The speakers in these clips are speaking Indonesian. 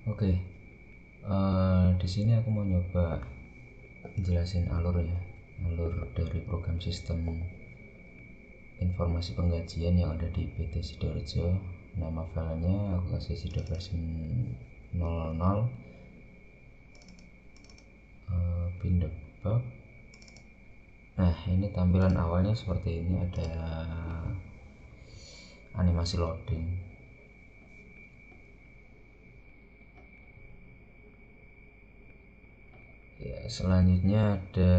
Oke, di sini aku mau nyoba jelasin alur dari program sistem informasi penggajian yang ada di PT Sidoarjo. Nama filenya aku kasih Sido version 00, pin debug. Nah, ini tampilan awalnya seperti ini, ada animasi loading. Ya, selanjutnya ada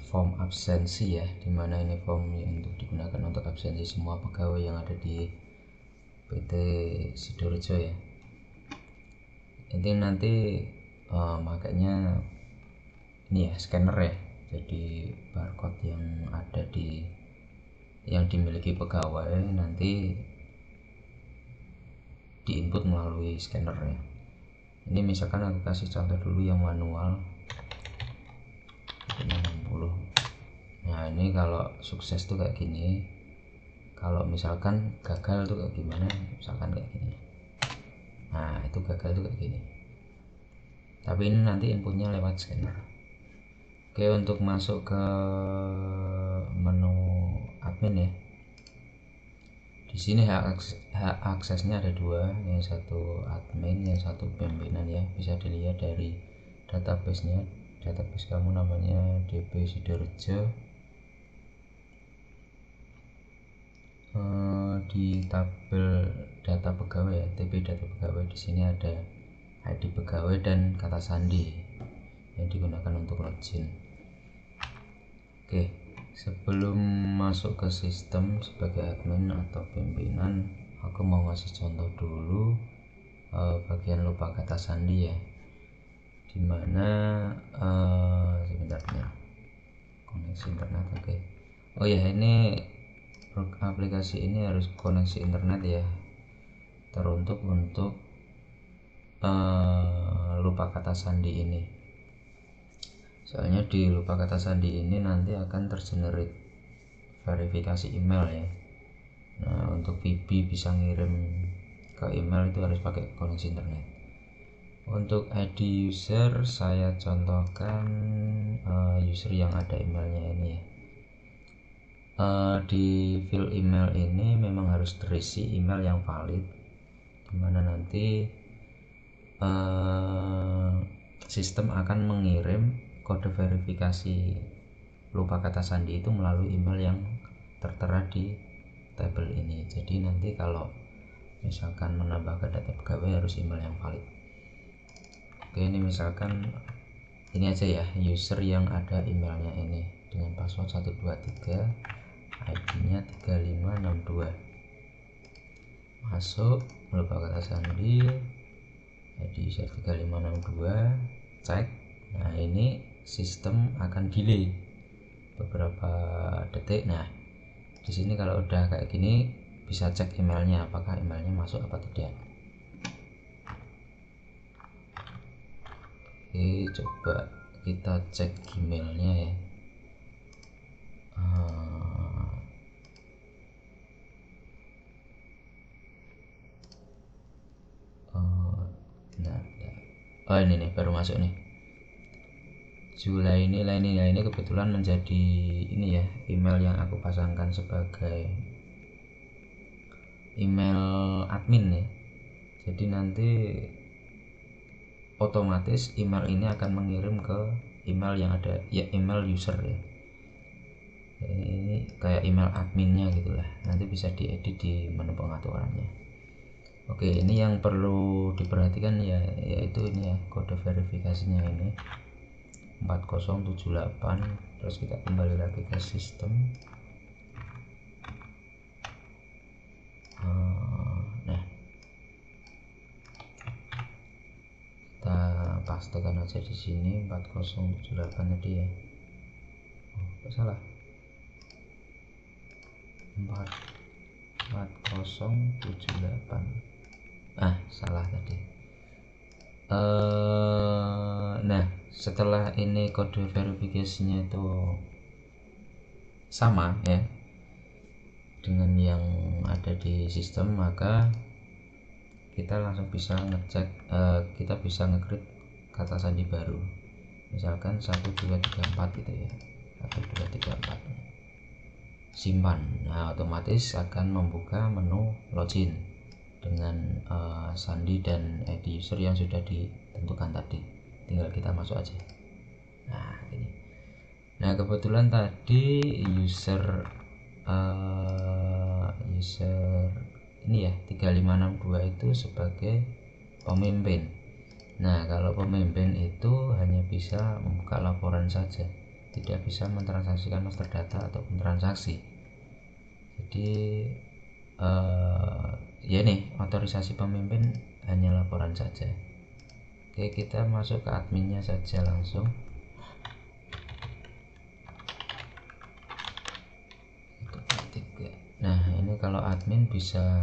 form absensi ya, dimana ini form yang untuk digunakan untuk absensi semua pegawai yang ada di PT Sidoarjo ya. Ini nanti makanya ini ya scanner ya, jadi barcode yang dimiliki pegawai nanti diinput melalui scanner ya. Ini misalkan aku kasih contoh dulu yang manual 60. Nah, ini kalau sukses tuh kayak gini, kalau misalkan gagal tuh kayak gimana, misalkan kayak gini. Nah, itu gagal tuh kayak gini, tapi ini nanti inputnya lewat scanner. Oke, untuk masuk ke menu admin ya, di sini hak aksesnya ada dua, yang satu admin, yang satu pimpinan ya. Bisa dilihat dari database-nya, database kamu namanya DP Sidoarjo. Di tabel data pegawai ya, TP data pegawai, di sini ada ID pegawai dan kata sandi yang digunakan untuk login. Oke, sebelum masuk ke sistem sebagai admin atau pimpinan, aku mau ngasih contoh dulu bagian lupa kata sandi ya, dimana sebentar ya, koneksi internet. Oke. Oh ya, ini aplikasi ini harus koneksi internet ya, teruntuk untuk lupa kata sandi ini. Soalnya di lupa kata sandi ini nanti akan tergenerate verifikasi email ya. Nah, untuk VB bisa ngirim ke email itu harus pakai koneksi internet. Untuk ID user saya contohkan user yang ada emailnya ini ya. Di field email ini memang harus terisi email yang valid, dimana nanti sistem akan mengirim kode verifikasi lupa kata sandi itu melalui email yang tertera di tabel ini. Jadi nanti kalau misalkan menambahkan data pegawai harus email yang valid. Oke, ini misalkan ini aja ya, user yang ada emailnya ini dengan password 123, ID-nya 3562. Masuk lupa kata sandi, ID user 3562, cek. Nah, ini sistem akan delay beberapa detik. Nah, di sini kalau udah kayak gini bisa cek emailnya, apakah emailnya masuk apa tidak. Oke, coba kita cek emailnya ya. Oh, ini nih baru masuk nih, Julai ini. Ini kebetulan menjadi ini ya, email yang aku pasangkan sebagai email admin ya. Jadi nanti otomatis email ini akan mengirim ke email yang ada ya, email user ya. Ini kayak email adminnya gitulah, nanti bisa diedit di menu pengaturannya. Oke, ini yang perlu diperhatikan ya, yaitu ini ya, kode verifikasinya ini 4078. Terus kita kembali lagi ke sistem. Nah, kita pastekan aja di sini 4078 tadi ya. Kok salah? 4078. Salah tadi. Nah, setelah ini kode verifikasinya itu sama ya dengan yang ada di sistem, maka kita langsung bisa ngecek, kita bisa nge-create kata sandi baru, misalkan 1234 gitu ya, 1234 simpan. Nah otomatis akan membuka menu login dengan sandi dan ID user yang sudah ditentukan tadi, tinggal kita masuk aja. Nah ini, nah kebetulan tadi user ini ya 3562 itu sebagai pemimpin. Nah kalau pemimpin itu hanya bisa membuka laporan saja, tidak bisa mentransaksikan master data ataupun transaksi. Jadi ya nih, otorisasi pemimpin hanya laporan saja. Oke, kita masuk ke adminnya saja langsung. Nah ini kalau admin bisa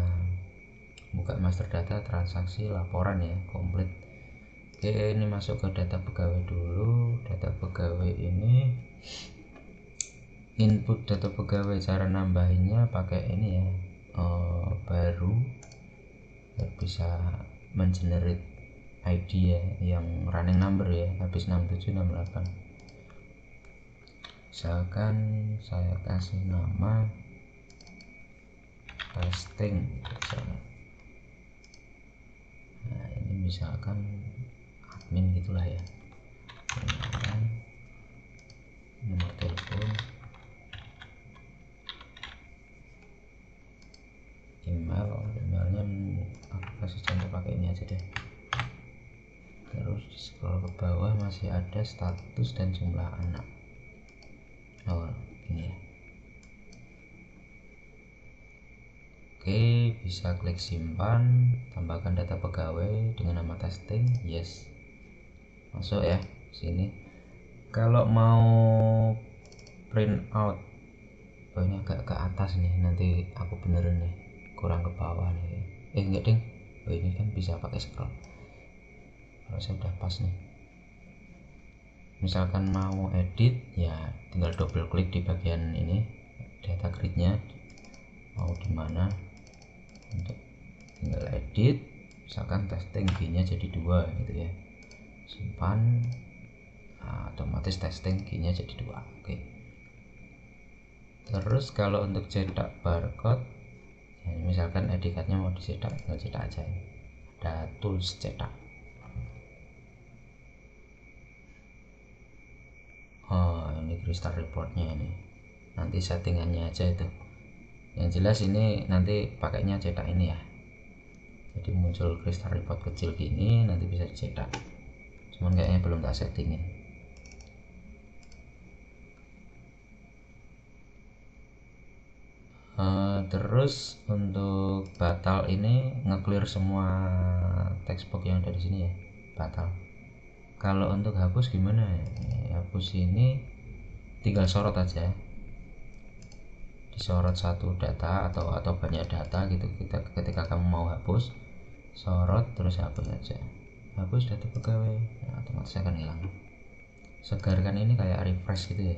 buka master data, transaksi, laporan ya, komplit. Oke, ini masuk ke data pegawai dulu. Data pegawai ini input data pegawai, cara nambahinnya pakai ini ya, baru bisa mengenerate ID ya, yang running number ya, habis 6768. Misalkan saya kasih nama testing misalnya. Nah ini misalkan admin gitulah ya, nomor telepon, emailnya aku kasih contoh pakai ini aja deh. Terus di scroll ke bawah masih ada status dan jumlah anak. Oh ini ya. Oke, bisa klik simpan, tambahkan data pegawai dengan nama testing, yes, masuk ya sini. Kalau mau print out, oh ini agak ke atas nih, nanti aku benerin nih, kurang ke bawah nih. Enggak ding, oh ini kan bisa pakai scroll. Kalau saya udah pas nih, misalkan mau edit ya tinggal double klik di bagian ini data gridnya, mau di mana, untuk tinggal edit, misalkan testing G nya jadi 2 gitu ya, simpan. Nah, otomatis testing G nya jadi 2. Oke. Terus kalau untuk cetak barcode ya, misalkan ID cardnya mau dicetak, tinggal cetak aja ini. Ada tools cetak. Oh ini crystal reportnya ini, nanti settingannya aja itu. Yang jelas ini nanti pakainya cetak ini ya, jadi muncul crystal report kecil gini, nanti bisa dicetak, cuman kayaknya belum tak settingin. Terus untuk batal ini nge-clear semua textbox yang ada di sini ya, batal. Kalau untuk hapus gimana? Hapus ini tinggal sorot aja, disorot satu data atau banyak data gitu. Ketika kamu mau hapus, sorot terus hapus aja, hapus data pegawai, nah, otomatis akan hilang. Segarkan ini kayak refresh gitu ya.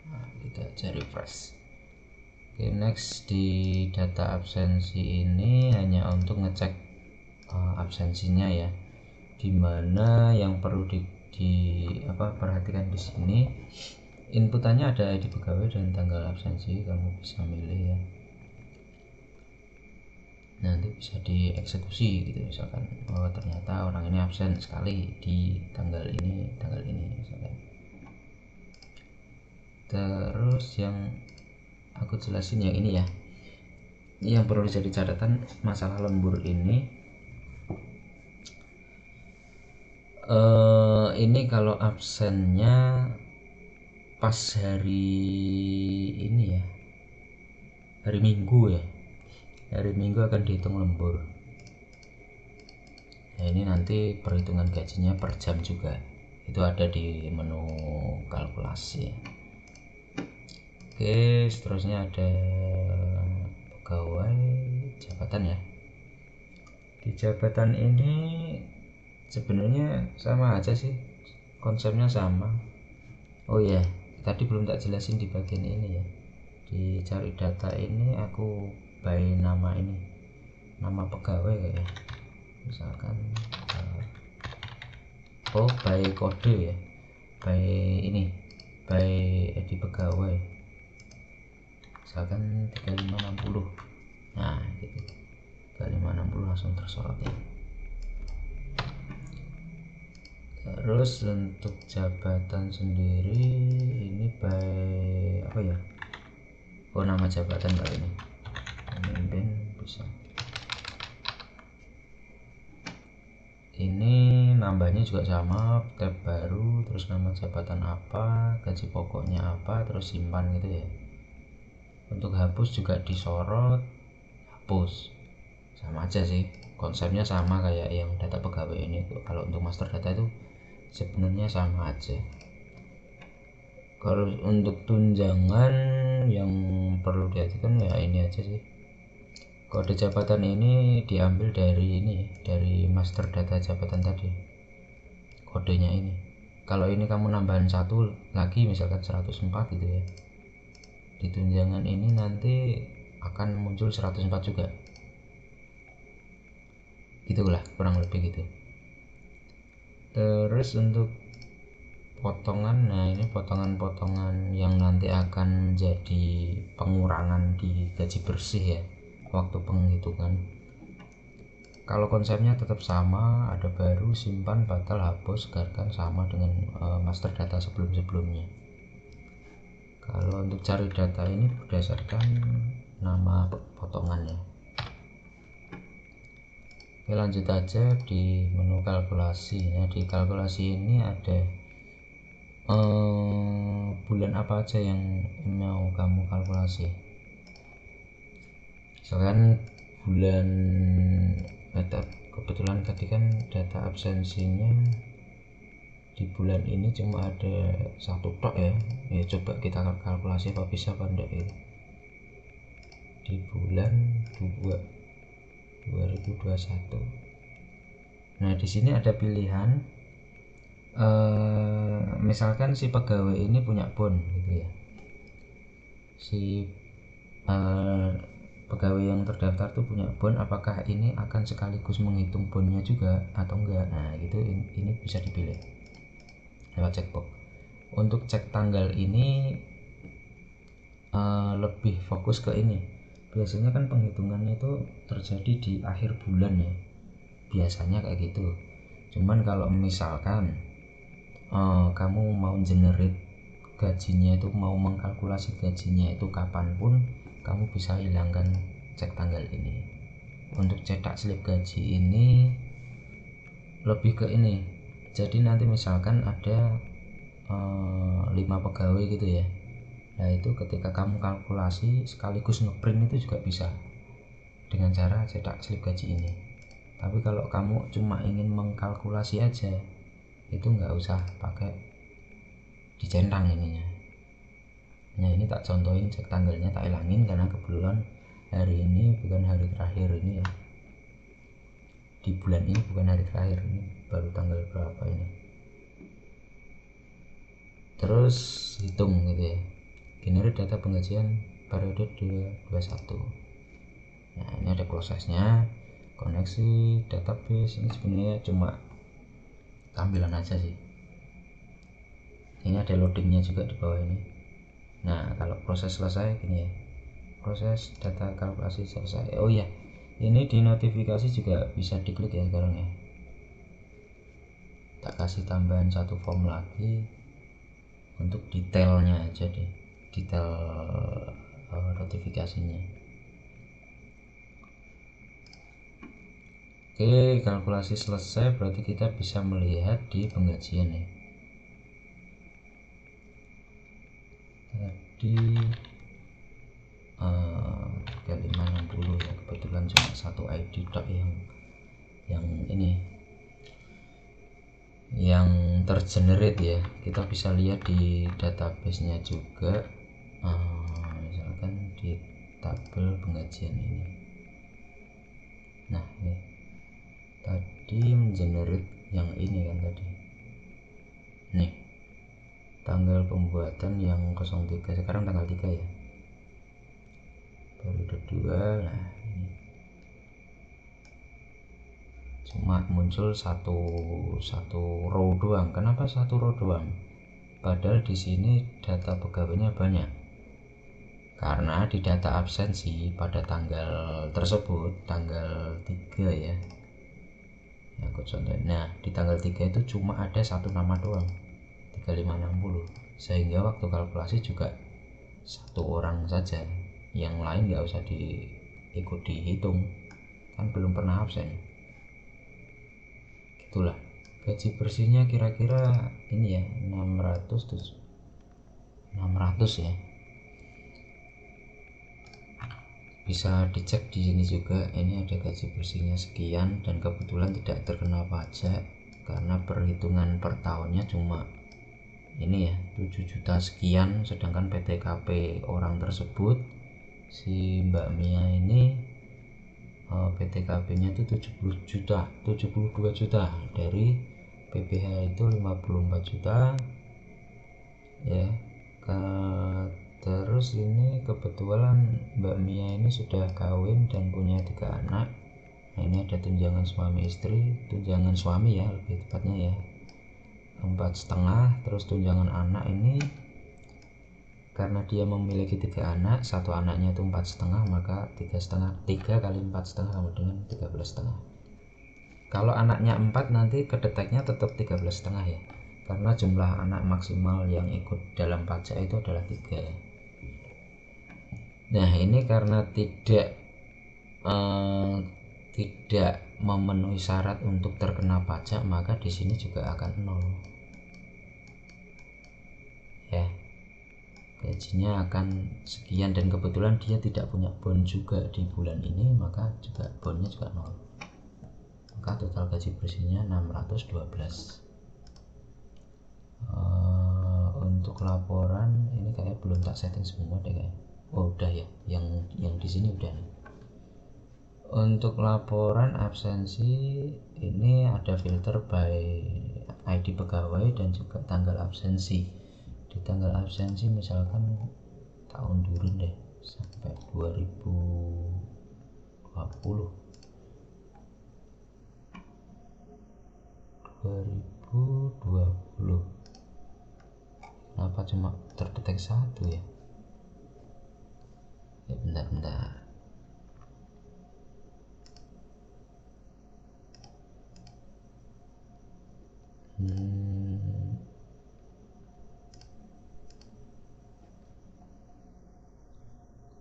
Nah, kita aja refresh. Oke, next di data absensi ini hanya untuk ngecek absensinya ya, dimana yang perlu perhatikan di sini, inputannya ada ID pegawai dan tanggal absensi, kamu bisa milih ya, nanti bisa dieksekusi gitu. Misalkan oh ternyata orang ini absen sekali di tanggal ini misalkan. Terus yang aku jelasin yang ini ya, ini yang perlu jadi catatan masalah lembur ini. Ini kalau absennya pas hari ini ya, hari Minggu ya, hari Minggu akan dihitung lembur. Nah ini nanti perhitungan gajinya per jam juga, itu ada di menu kalkulasi. Oke, seterusnya ada pegawai jabatan ya. Di jabatan ini sebenarnya sama aja sih, konsepnya sama. Oh ya, tadi belum tak jelasin di bagian ini ya, di cari data ini aku by nama ini, nama pegawai kayaknya, misalkan by kode ya, by ini, by ID pegawai, misalkan 3560. Nah gitu, 3560 langsung tersorot ya. Terus untuk jabatan sendiri ini by apa ya, nama jabatan kali ini, pemimpin bisa. Ini nambahnya juga sama, tab baru, terus nama jabatan apa, gaji pokoknya apa, terus simpan gitu ya. Untuk hapus juga disorot, hapus, sama aja sih, konsepnya sama kayak yang data pegawai ini. Kalau untuk master data itu sebenarnya sama aja. Kalau untuk tunjangan yang perlu diperhatikan ya ini aja sih, kode jabatan ini diambil dari ini, dari master data jabatan tadi, kodenya ini. Kalau ini kamu nambahin satu lagi, misalkan 104 gitu ya, di tunjangan ini nanti akan muncul 104 juga, gitulah kurang lebih gitu. Terus untuk potongan, nah ini potongan-potongan yang nanti akan jadi pengurangan di gaji bersih ya waktu penghitungan. Kalau konsepnya tetap sama, ada baru, simpan, batal, hapus, segarkan, sama dengan master data sebelum-sebelumnya. Kalau untuk cari data ini berdasarkan nama potongannya. Oke, lanjut aja di menu kalkulasi. Nah di kalkulasi ini ada bulan apa aja yang mau kamu kalkulasi. Misalkan bulan kebetulan tadi kan data absensinya di bulan ini cuma ada satu tok ya, coba kita kalkulasi apa bisa apa enggak ya. Di bulan 2021. Nah di sini ada pilihan, misalkan si pegawai ini punya bon gitu ya, si pegawai yang terdaftar tuh punya bon, apakah ini akan sekaligus menghitung bonnya juga atau enggak. Nah gitu, ini bisa dipilih lewat checkbox. Untuk cek tanggal ini lebih fokus ke ini, biasanya kan penghitungannya itu terjadi di akhir bulan ya, biasanya kayak gitu. Cuman kalau misalkan kamu mau generate gajinya itu, mau mengkalkulasi gajinya itu kapanpun, kamu bisa hilangkan cek tanggal ini. Untuk cetak slip gaji ini lebih ke ini, jadi nanti misalkan ada 5 pegawai gitu ya, nah itu ketika kamu kalkulasi sekaligus ngeprint itu juga bisa dengan cara cetak slip gaji ini. Tapi kalau kamu cuma ingin mengkalkulasi aja, itu nggak usah pakai dicentang ininya. Nah ini tak contohin cek tanggalnya, tak hilangin karena kebetulan hari ini bukan hari terakhir ini ya, di bulan ini bukan hari terakhir, ini baru tanggal berapa ini. Terus hitung gitu ya, generate data penggajian periode 2021. Nah ini ada prosesnya, koneksi database. Ini sebenarnya cuma tampilan aja sih, ini ada loadingnya juga di bawah ini. Nah kalau proses selesai gini ya, proses data kalkulasi selesai. Oh iya, ini di notifikasi juga bisa diklik ya sekarang ya. Tak kasih tambahan satu form lagi untuk detailnya aja deh, detail notifikasinya. Oke, kalkulasi selesai, berarti kita bisa melihat di penggajian ya. Tadi 3560 ya, kebetulan cuma satu ID tok yang ini, yang tergenerate ya. Kita bisa lihat di database nya juga, misalkan di tabel penggajian ini. Nah ini tadi mengenerate yang ini kan tadi nih, tanggal pembuatan yang 03, sekarang tanggal 3 ya. periode 2. Nah ini cuma muncul satu row doang. Kenapa satu row doang? Padahal di sini data pegawainya banyak. Karena di data absensi pada tanggal tersebut, tanggal 3 ya. Aku contohin. Nah, di tanggal 3 itu cuma ada satu nama doang, 3560. Sehingga waktu kalkulasi juga satu orang saja. Yang lain nggak usah ikut dihitung. Kan belum pernah absen. Gitulah. Gaji bersihnya kira-kira ini ya, 600 ya. Bisa dicek di sini juga, ini ada gaji bersihnya sekian dan kebetulan tidak terkena pajak karena perhitungan per tahunnya cuma ini ya 7 juta sekian, sedangkan PTKP orang tersebut si Mbak Mia ini PTKP nya itu 72 juta dari PPh itu 54 juta ya. Terus ini kebetulan Mbak Mia ini sudah kawin dan punya 3 anak. Nah, ini ada tunjangan suami istri, tunjangan suami ya lebih tepatnya ya 4,5. Terus tunjangan anak ini karena dia memiliki 3 anak, satu anaknya itu 4,5, maka 3 kali 4,5 sama dengan 13,5. Kalau anaknya 4 nanti kedeteknya tetap 13,5 ya, karena jumlah anak maksimal yang ikut dalam pajak itu adalah 3. Nah ini karena tidak memenuhi syarat untuk terkena pajak, maka di sini juga akan 0 ya, gajinya akan sekian. Dan kebetulan dia tidak punya bond juga di bulan ini, maka juga bondnya juga 0, maka total gaji bersihnya 612. Untuk laporan ini kayak belum tak setting semua deh kayak. Oh udah ya, yang di sini udah nih. Untuk laporan absensi ini ada filter by ID pegawai dan juga tanggal absensi. Di tanggal absensi misalkan tahun dulu deh sampai 2020. Kenapa cuma terdetek 1 ya? Ya bentar.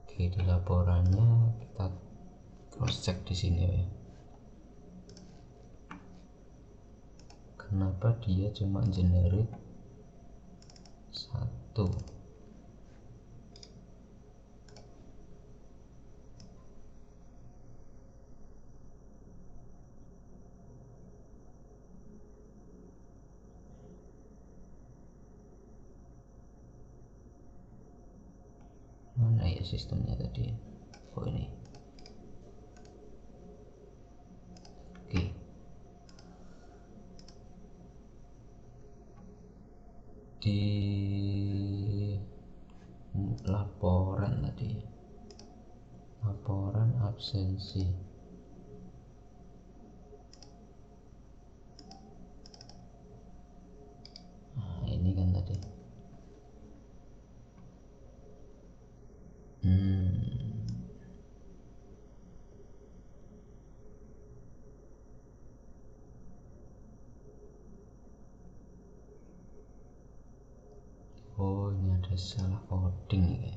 Oke, di laporannya kita cross check di sini ya. Kenapa dia cuma generate 1? Mana ya sistemnya tadi? Oh ini. Oke. Di laporan tadi, laporan absensi. Nah ini kan tadi. Oh ini ada salah coding ya.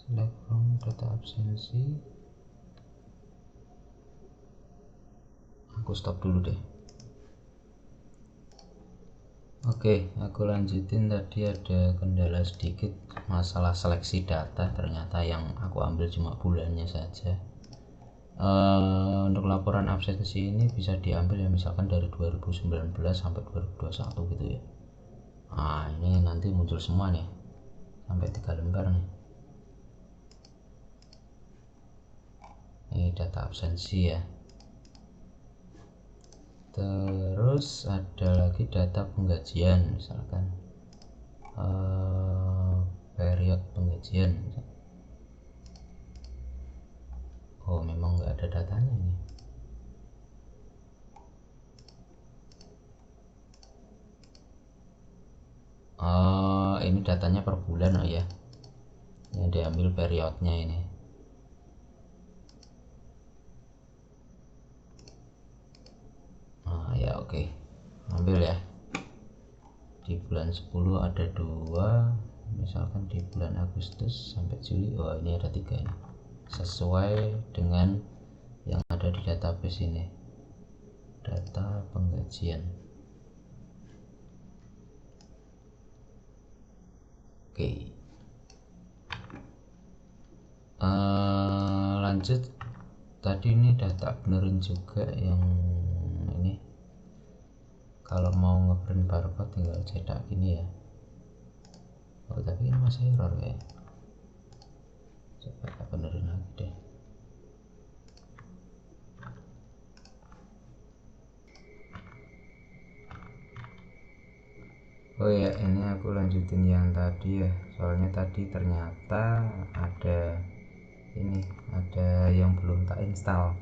Select from data absensi. Aku stop dulu deh. Oke, aku lanjutin. Tadi ada kendala sedikit masalah seleksi data, ternyata yang aku ambil cuma bulannya saja. Untuk laporan absensi ini bisa diambil ya misalkan dari 2019 sampai 2021 gitu ya. Nah ini nanti muncul semua nih sampai 3 lembar nih. Ini data absensi ya. Terus ada lagi data penggajian misalkan period penggajian. Oh memang nggak ada datanya ini. Ini datanya per bulan oh ya, yang diambil periodnya ini. Ya oke, ambil ya. Di bulan 10 ada 2, misalkan di bulan Agustus sampai Juli. Oh ini ada 3 ini, sesuai dengan yang ada di database ini, data penggajian. Oke. Lanjut, tadi ini data benerin juga yang ini. Kalau mau ngeprint barcode tinggal cetak gini ya. Oh tapi ini masih error ya. Coba kita benerin lagi deh. Oh ya, ini aku lanjutin yang tadi ya, soalnya tadi ternyata ada ini, ada yang belum tak install,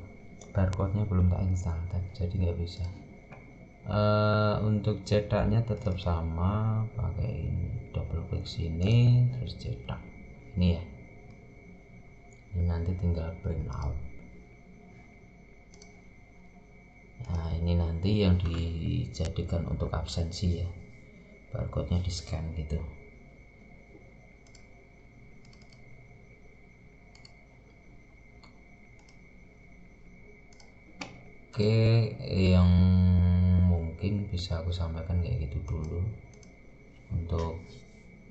barcode-nya belum tak install, jadi nggak bisa. Untuk cetaknya tetap sama, pakai double klik sini terus cetak ini ya. Ini nanti tinggal print out. Nah ini nanti yang dijadikan untuk absensi ya, barcode-nya di scan gitu. Oke, yang mungkin bisa aku sampaikan kayak gitu dulu. Untuk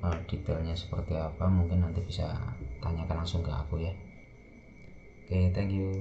detailnya seperti apa mungkin nanti bisa tanyakan langsung ke aku ya. Oke, thank you.